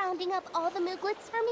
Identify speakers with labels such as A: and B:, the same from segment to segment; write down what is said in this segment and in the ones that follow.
A: rounding up all the Mooglets for me?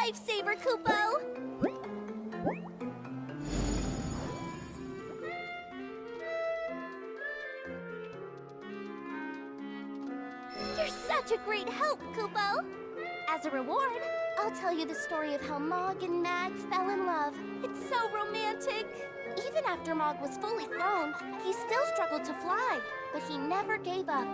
A: Lifesaver, Kupo! You're such a great help, Kupo! As a reward, I'll tell you the story of how Mog and Mag fell in love. It's so romantic! Even after Mog was fully grown, he still struggled to fly, but he never gave up.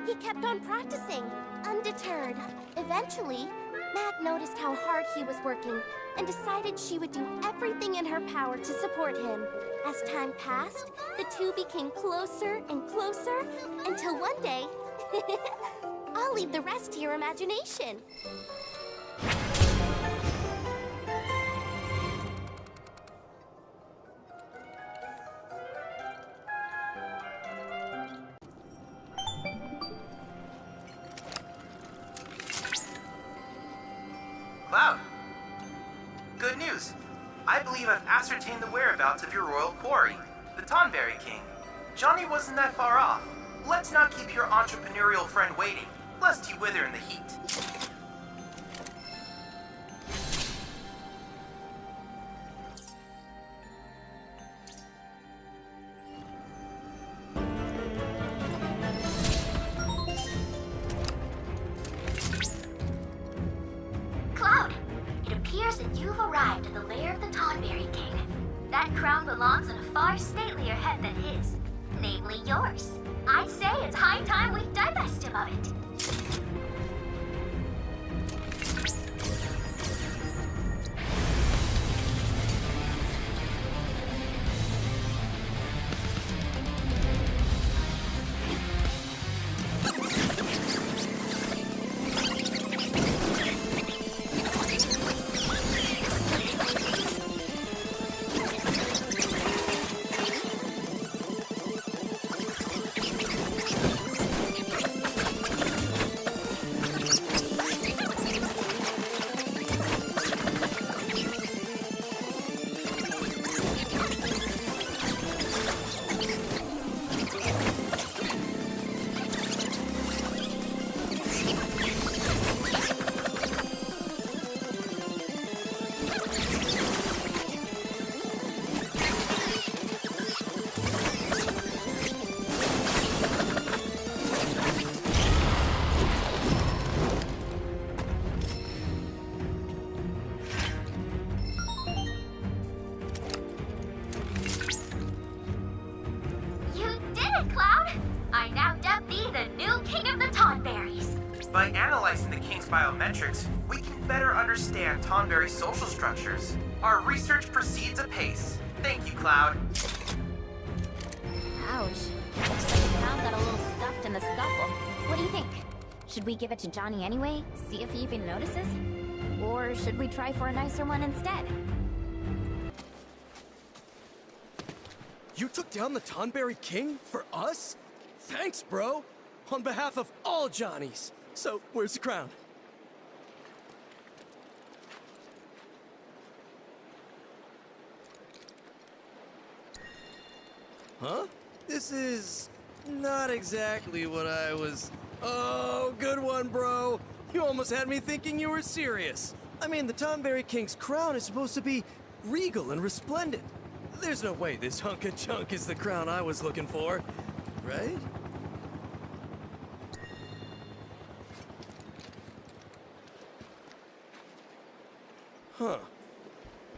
A: He kept on practicing, undeterred. Eventually, Mag noticed how hard he was working and decided she would do everything in her power to support him. As time passed, the two became closer and closer until one day... I'll leave the rest to your imagination.
B: Cloud. Good news. I believe I've ascertained the whereabouts of your royal quarry, the Tonberry King. Johnny wasn't that far off. Let's not keep your entrepreneurial friend waiting, lest he wither in the heat.
C: Cloud, it appears that you've arrived at the lair of the Tonberry King. That crown belongs on a far statelier head than his, namely yours. I'd say it's high time we divest him of it.
B: By analyzing the King's biometrics, we can better understand Tonberry's social structures. Our research proceeds apace. Thank you, Cloud.
A: Ouch. Looks like the Cloud got a little stuffed in the scuffle. What do you think? Should we give it to Johnny anyway? See if he even notices? Or should we try for a nicer one instead?
D: You took down the Tonberry King for us? Thanks, bro! On behalf of all Johnnies. So, where's the crown? Huh? This is not exactly what I was... Oh, good one, bro. You almost had me thinking you were serious. I mean, the Tonberry King's crown is supposed to be regal and resplendent. There's no way this hunk of junk is the crown I was looking for, right? Huh.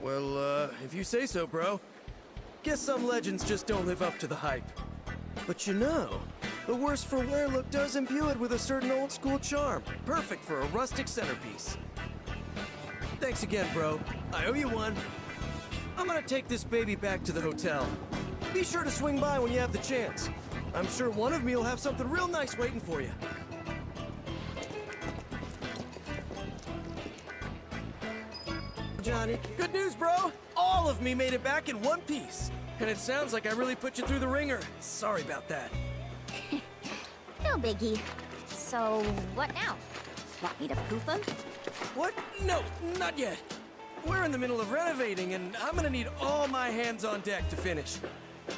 D: Well, if you say so, bro. Guess some legends just don't live up to the hype. But you know, the worse for wear look does imbue it with a certain old school charm, perfect for a rustic centerpiece. Thanks again, bro. I owe you one. I'm gonna take this baby back to the hotel. Be sure to swing by when you have the chance. I'm sure one of me will have something real nice waiting for you. Johnny, good news, bro! All of me made it back in one piece. And it sounds like I really put you through the ringer. Sorry about that.
A: No biggie. So, what now? Want me to poof him?
D: What? No, not yet. We're in the middle of renovating, and I'm gonna need all my hands on deck to finish.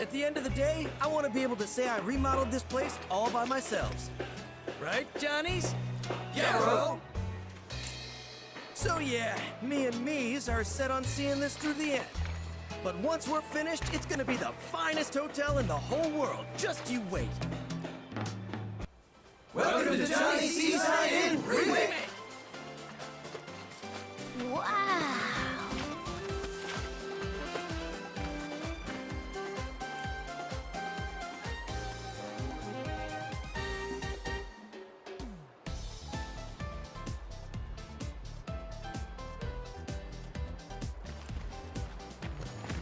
D: At the end of the day, I want to be able to say I remodeled this place all by myself. Right, Johnnies? Yeah, bro! So yeah, me and me's are set on seeing this through the end. But once we're finished, it's gonna be the finest hotel in the whole world. Just you wait. Welcome to Johnny's Seaside Inn Remake!
A: Wow.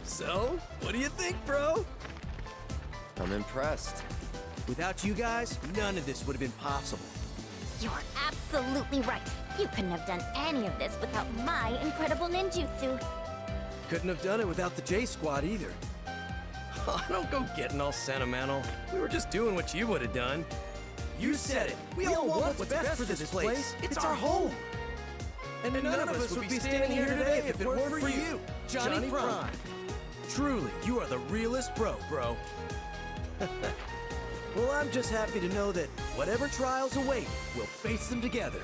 D: So, what do you think, bro?
E: I'm impressed.
D: Without you guys, none of this would have been possible.
A: You're absolutely right. You couldn't have done any of this without my incredible ninjutsu.
D: Couldn't have done it without the J Squad either. Oh, don't go getting all sentimental. We were just doing what you would have done. You said it. We all want what's best for this place. It's our home. And none of us would be standing here today if it weren't for you, Johnny Prime. Truly, you are the realest bro. Well, I'm just happy to know that whatever trials await, we'll face them together.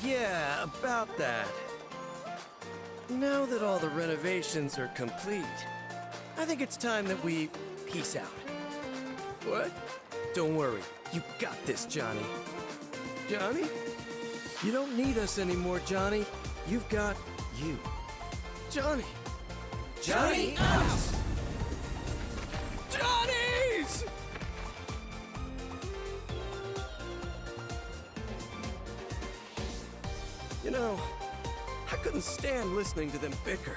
D: Yeah, about that. Now that all the renovations are complete, I think it's time that we peace out. What? Don't worry, you got this, Johnny. Johnny? You don't need us anymore, Johnny. You've got you. Johnny! Johnny out! Johnnies! You know, I couldn't stand listening to them bicker.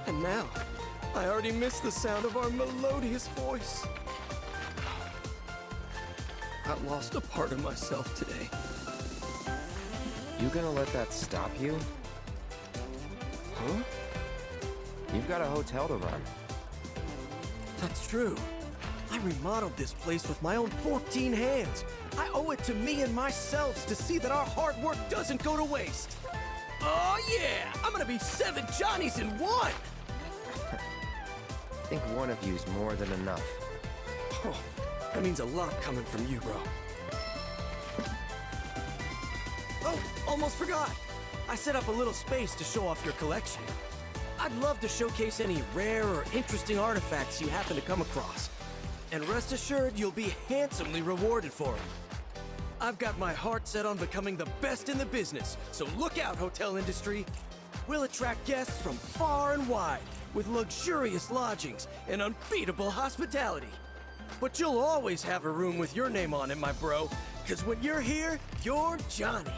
D: And now, I already miss the sound of our melodious voice. I lost a part of myself today.
E: You gonna let that stop you?
D: Huh?
E: You've got a hotel to run.
D: That's true. I remodeled this place with my own 14 hands. I owe it to me and myself to see that our hard work doesn't go to waste. Oh yeah! I'm gonna be 7 Johnnies in one!
E: I think one of you's more than enough.
D: Oh, that means a lot coming from you, bro. Oh, almost forgot. I set up a little space to show off your collection. I'd love to showcase any rare or interesting artifacts you happen to come across. And rest assured, you'll be handsomely rewarded for them. I've got my heart set on becoming the best in the business, so look out, hotel industry. We'll attract guests from far and wide, with luxurious lodgings and unbeatable hospitality. But you'll always have a room with your name on it, my bro, because when you're here, you're Johnny.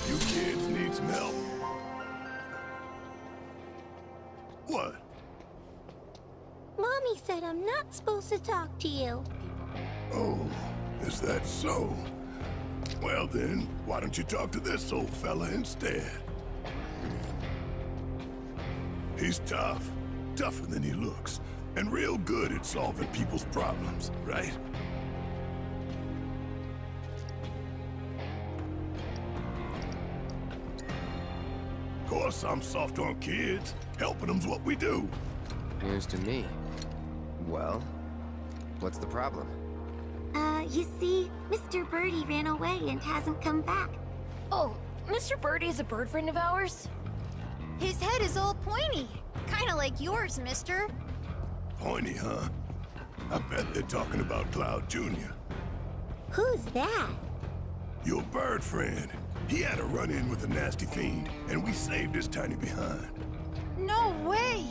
F: You kids need some help. What?
A: Mommy said I'm not supposed to talk to you.
F: Oh, is that so? Well then, why don't you talk to this old fella instead? He's tough. Tougher than he looks. And real good at solving people's problems, right? Of course, I'm soft on kids. Helping them's what we do.
E: News to me. Well, what's the problem?
C: You see, Mr. Birdie ran away and hasn't come back.
G: Oh, Mr. Birdie is a bird friend of ours?
H: His head is all pointy. Kinda like yours, mister.
F: Pointy, huh? I bet they're talking about Cloud Jr.
C: Who's that?
F: Your bird friend. He had a run-in with a nasty fiend, and we saved his tiny behind.
H: No way!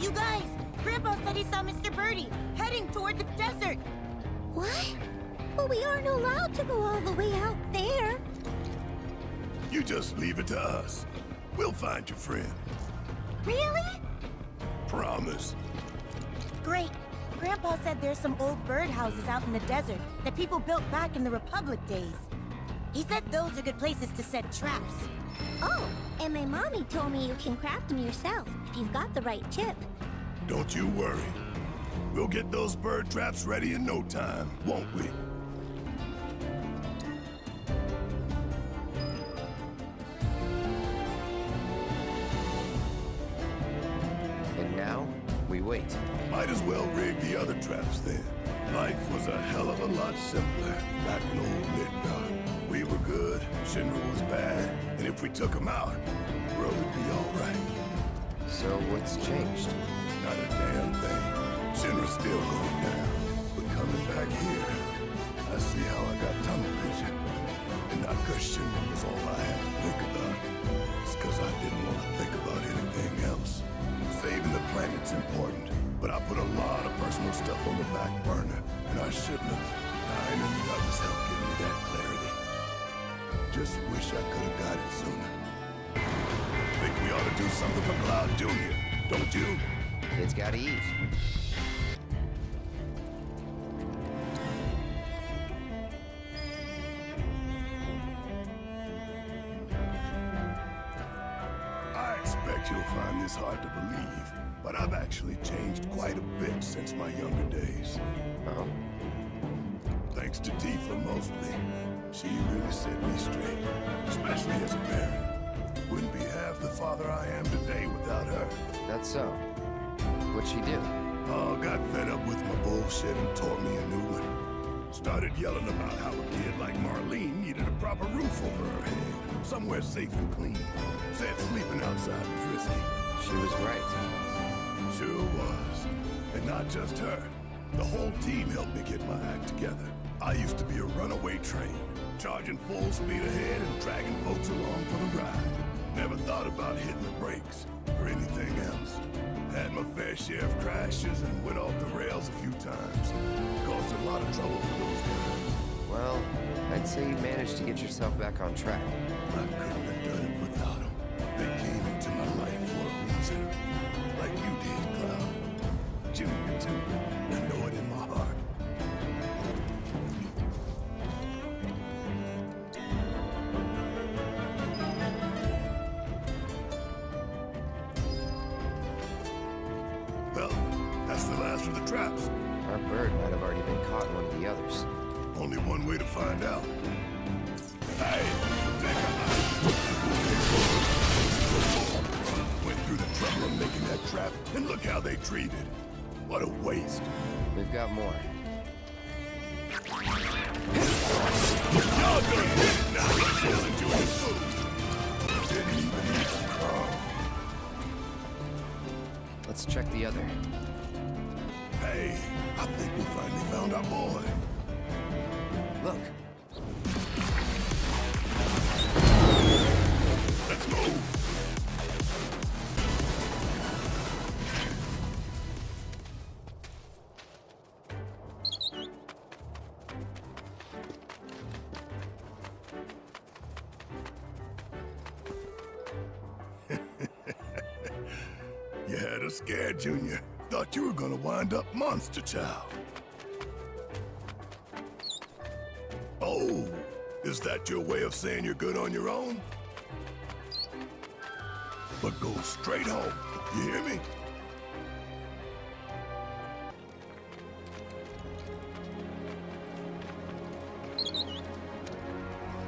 I: You guys, Grandpa said he saw Mr. Birdie heading toward the desert.
C: What? But we aren't allowed to go all the way out there.
F: You just leave it to us. We'll find your friend.
C: Really?
F: Promise.
I: Great. Grandpa said there's some old birdhouses out in the desert that people built back in the Republic days. He said those are good places to set traps.
C: Oh, and my mommy told me you can craft them yourself if you've got the right chip.
F: Don't you worry. We'll get those bird traps ready in no time, won't we?
E: And now, we wait.
F: Might as well rig the other traps then. Life was a hell of a lot simpler back in old Midgard. We were good, Shinra was bad, and if we took them out, the world would be all right.
E: So what's changed?
F: Not a damn thing. Shinra's still going down, but coming back here, I see how I got tunnel vision. And not because Shinra was all I had to think about. It's because I didn't want to think about anything else. Saving the planet's important, but I put a lot of personal stuff on the back burner, and I shouldn't have. I knew that was help give me that clarity. Just wish I could have got it sooner. Think we ought to do something for Cloud Jr., don't you?
E: Kids gotta eat.
F: I expect you'll find this hard to believe, but I've actually changed quite a bit since my younger days.
E: Oh?
F: Thanks to Tifa mostly. She really set me straight, especially as a parent. Wouldn't be half the father I am today without her.
E: That's so. What'd she do?
F: Oh, got fed up with my bullshit and taught me a new one. Started yelling about how a kid like Marlene needed a proper roof over her head, somewhere safe and clean. Said sleeping outside was risky.
E: She was right.
F: Sure was. And not just her. The whole team helped me get my act together. I used to be a runaway train, charging full speed ahead and dragging folks along for the ride. Never thought about hitting the brakes or anything else. Had my fair share of crashes and went off the rails a few times. Caused a lot of trouble for those guys.
E: Well, I'd say you managed to get yourself back on track.
F: I couldn't have done it without them. They came into my life for a reason. Like you did, Cloud. Junior, too. I know it in my heart. Well, that's the last of the traps.
E: Our bird might have already been caught in one of the others.
F: Only one way to find out. Hey, went through the trouble of making that trap, and look how they treated. What a waste.
E: We've got more.
F: Y'all gonna get it now. She'll enjoy the food. Didn't even eat the crumb.
E: Let's check the other.
F: Hey, I think we finally found our boy.
E: Look.
F: Let's move. You had us scared, Junior. Thought you were gonna wind up Monster Child. Oh, is that your way of saying you're good on your own? But go straight home, you hear me?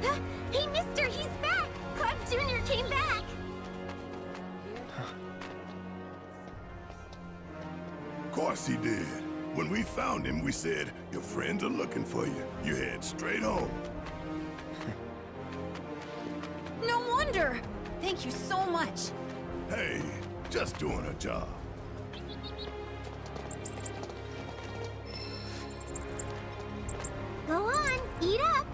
A: Hey, mister, he's back! Cloud Jr. came back!
F: Of course he did. When we found him, we said, your friends are looking for you. You head straight home.
H: No wonder! Thank you so much.
F: Hey, just doing a job.
A: Go on, eat up!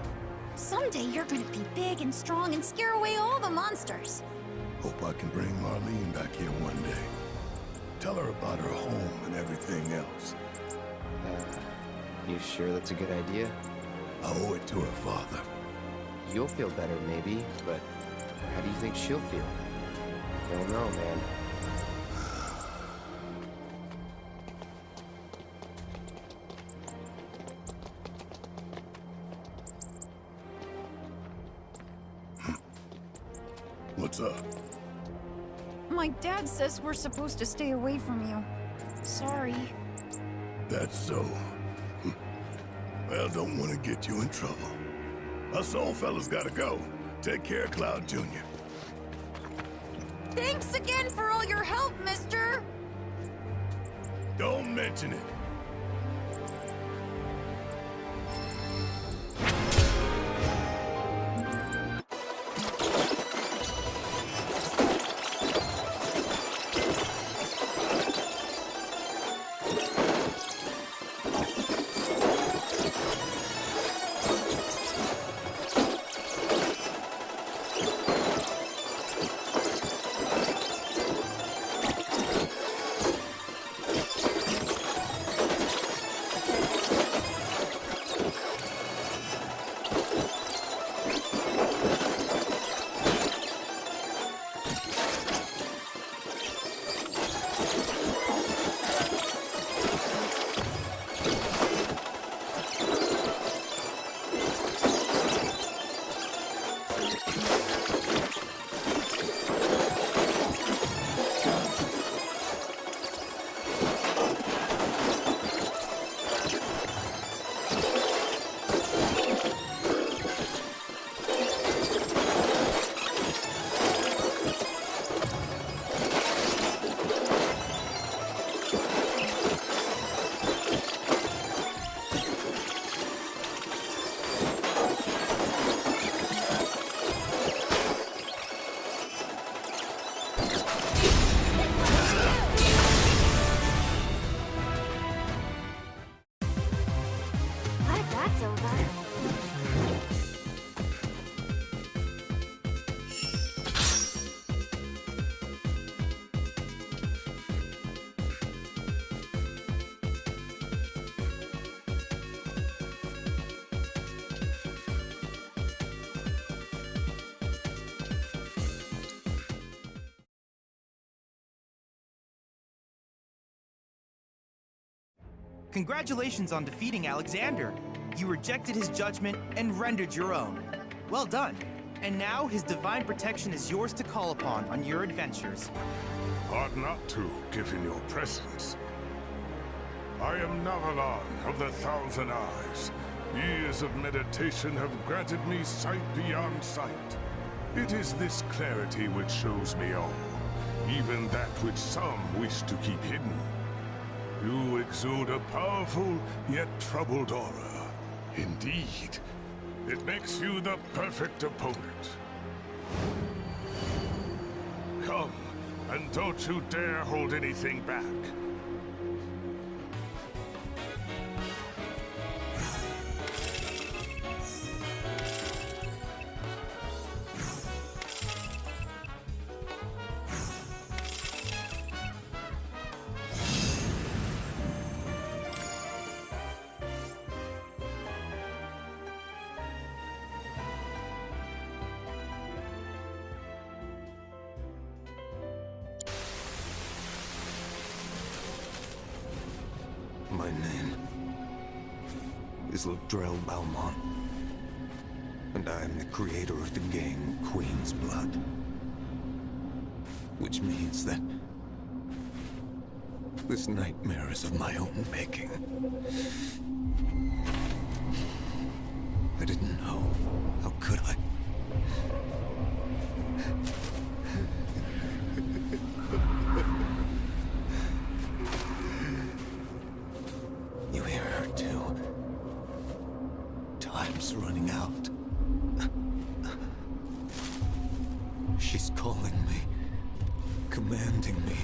H: Someday you're gonna be big and strong and scare away all the monsters.
F: Hope I can bring Marlene back here one day. Tell her about her home and everything else.
E: You sure that's a good idea?
F: I owe it to her father.
E: You'll feel better, maybe, but how do you think she'll feel? Don't know, man.
F: What's up?
H: My dad says we're supposed to stay away from you. Sorry.
F: That's so. Well, don't want to get you in trouble. Us old fellas gotta go. Take care, Cloud Jr.
H: Thanks again for all your help, mister!
F: Don't mention it.
A: Glad that's over.
B: Congratulations on defeating Alexander. You rejected his judgment and rendered your own. Well done. And now his divine protection is yours to call upon on your adventures.
F: Ought not to, given your presence. I am Navalon of the Thousand Eyes. Years of meditation have granted me sight beyond sight. It is this clarity which shows me all, even that which some wish to keep hidden. You exude a powerful, yet troubled aura. Indeed, it makes you the perfect opponent. Come, and don't you dare hold anything back.
J: My name is Ladrell Balmont, and I am the creator of the game Queen's Blood. Which means that this nightmare is of my own making. I didn't know. How could I? She's calling me, commanding me.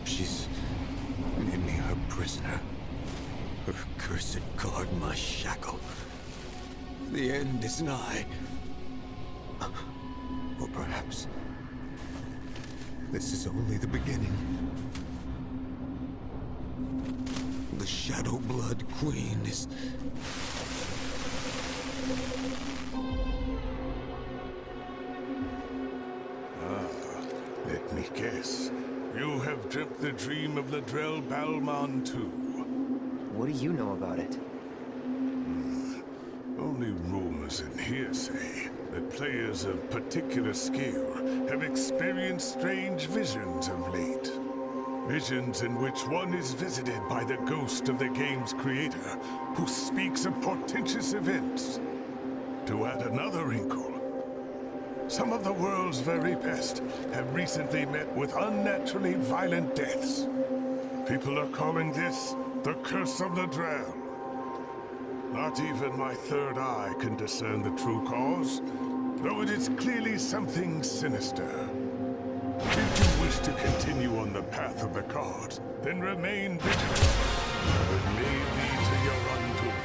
J: She's made me her prisoner. Her cursed guard my shackle. The end is nigh. Or perhaps this is only the beginning. The Shadow Blood Queen is...
F: Let me guess. You have dreamt the dream of Ladrell Balmon too.
E: What do you know about it?
F: Only rumors and hearsay that players of particular skill have experienced strange visions of late. Visions in which one is visited by the ghost of the game's creator, who speaks of portentous events. To add another wrinkle, some of the world's very best have recently met with unnaturally violent deaths. People are calling this the Curse of Ladrell. Not even my third eye can discern the true cause, though it is clearly something sinister. If you wish to continue on the path of the cards, then remain vigilant. It may lead to your undoing.